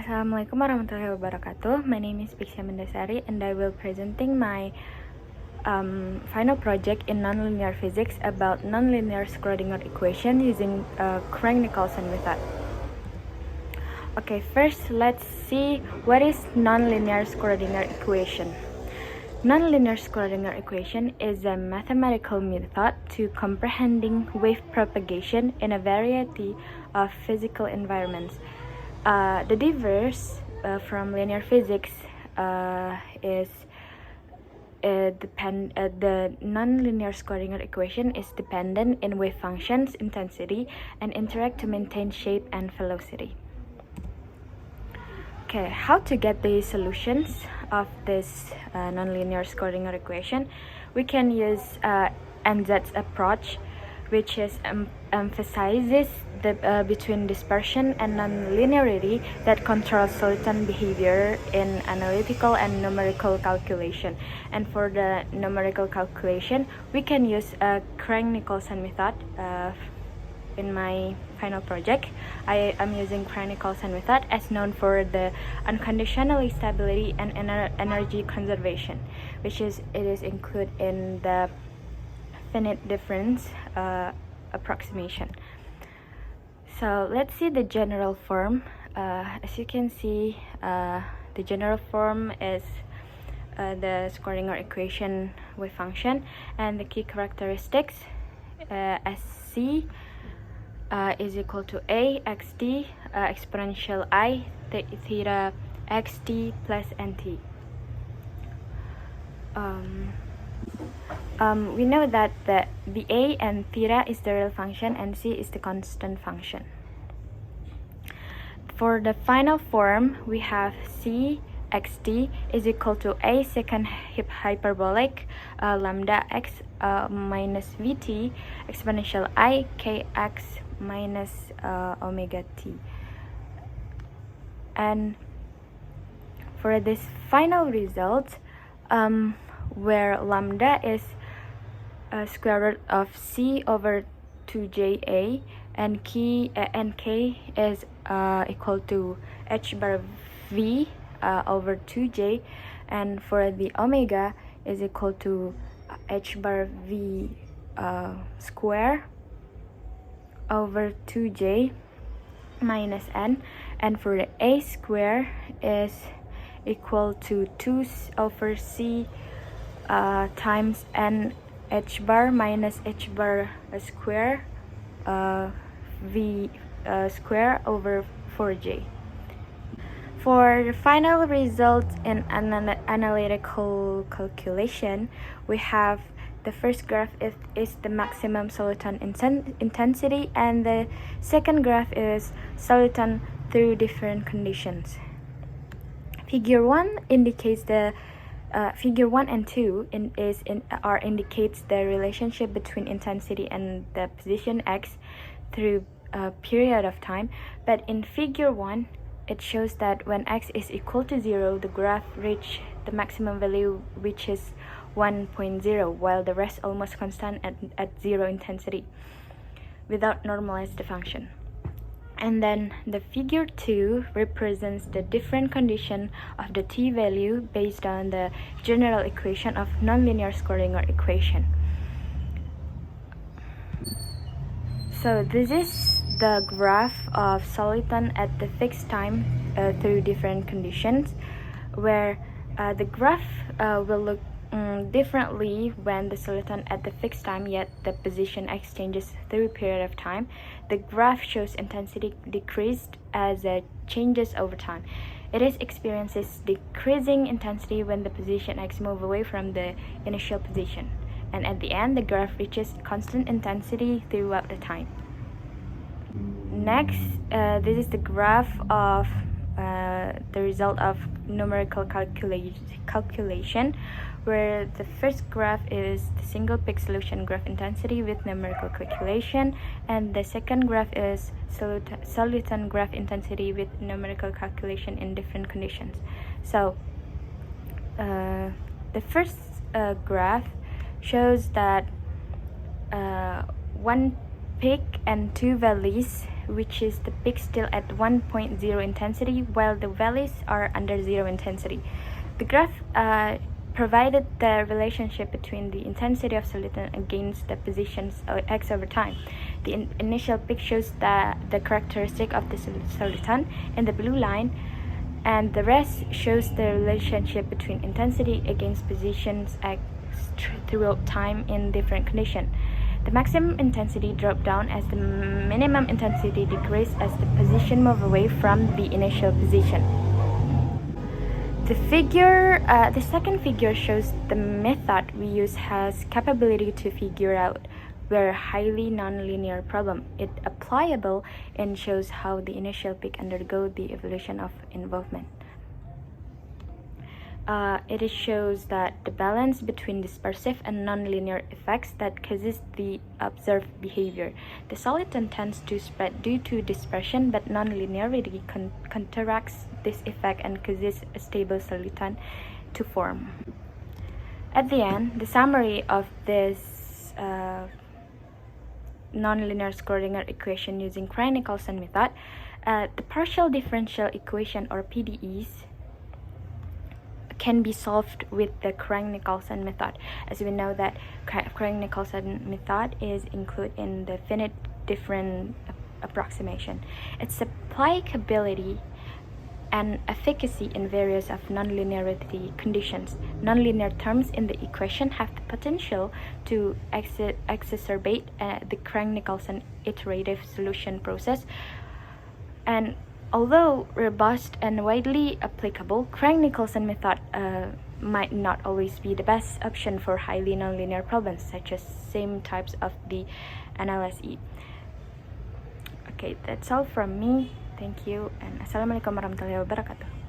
Assalamualaikum warahmatullahi wabarakatuh. My name is Piksha Mendasari and I will presenting my final project in nonlinear physics about non-linear Schrödinger equation using Crank-Nicolson method. Okay, first let's see what is non-linear Schrödinger equation. Non-linear Schrödinger equation is a mathematical method to comprehending wave propagation in a variety of physical environments. The difference from linear physics is the non-linear Schrödinger equation is dependent in wave functions, intensity, and interact to maintain shape and velocity. Okay, how to get the solutions of this nonlinear Schrödinger equation? We can use Ansatz approach, which is emphasizes the between dispersion and nonlinearity that controls soliton behavior in analytical and numerical calculation. And for the numerical calculation, we can use a Crank-Nicolson method. In my final project, I am using Crank-Nicolson method as known for the unconditional stability and energy conservation, which is included in the finite difference approximation. So let's see the general form. As you can see, the general form is the Schrödinger equation wave function, and the key characteristics SC is equal to a xt exponential I theta xt plus nt. We know that the a and theta is the real function and c is the constant function. For the final form, we have c xt is equal to a second hyperbolic lambda x minus vt exponential I kx minus omega t. And for this final result, where lambda is square root of c over 2ja and k is equal to h bar v over 2j, and for the omega is equal to h bar v square over 2j minus n, and for the a square is equal to 2 over c times n h bar minus h bar square v square over 4j. For the final result in analytical calculation, we have the first graph is the maximum soliton intensity, and the second graph is soliton through different conditions. Figure 1 indicates the Figure 1 and 2 indicates the relationship between intensity and the position x through a period of time. But in Figure 1, it shows that when x is equal to 0, the graph reaches the maximum value, which is 1.0, while the rest almost constant at 0 intensity without normalize the function. And then the Figure 2 represents the different condition of the t value based on the general equation of nonlinear Schrödinger equation. So this is the graph of soliton at the fixed time through different conditions, where the graph will look differently when the soliton at the fixed time, yet the position x changes through period of time. The graph shows intensity decreased as it changes over time. It experiences decreasing intensity when the position x moves away from the initial position, and at the end the graph reaches constant intensity throughout the time. Next, this is the graph of the result of numerical calculation, where the first graph is the single peak solution graph intensity with numerical calculation, and the second graph is soliton graph intensity with numerical calculation in different conditions. So the first graph shows that one peak and two valleys which is the peak still at 1.0 intensity, while the valleys are under 0 intensity. The graph provided the relationship between the intensity of soliton against the positions x over time. The initial peak shows the characteristic of the soliton in the blue line, and the rest shows the relationship between intensity against positions x throughout time in different conditions. The maximum intensity dropped down as the minimum intensity decreased as the position moved away from the initial position. The second figure shows the method we use has capability to figure out where highly nonlinear problem is applicable and shows how the initial peak undergo the evolution of involvement. It shows that the balance between dispersive and nonlinear effects that causes the observed behavior. The soliton tends to spread due to dispersion, but nonlinearity counteracts this effect and causes a stable soliton to form. At the end, the summary of this non-linear Schrödinger equation using Crank-Nicolson method, the partial differential equation or PDEs can be solved with the Crank-Nicolson method, as we know that Crank-Nicolson method is included in the finite difference approximation. Its applicability and efficacy in various of nonlinearity conditions. Nonlinear terms in the equation have the potential to exacerbate the Crank-Nicolson iterative solution process, and although robust and widely applicable, Crank-Nicolson method might not always be the best option for highly nonlinear problems, such as same types of the analysis. Okay, that's all from me. Thank you, and Assalamualaikum warahmatullahi wabarakatuh.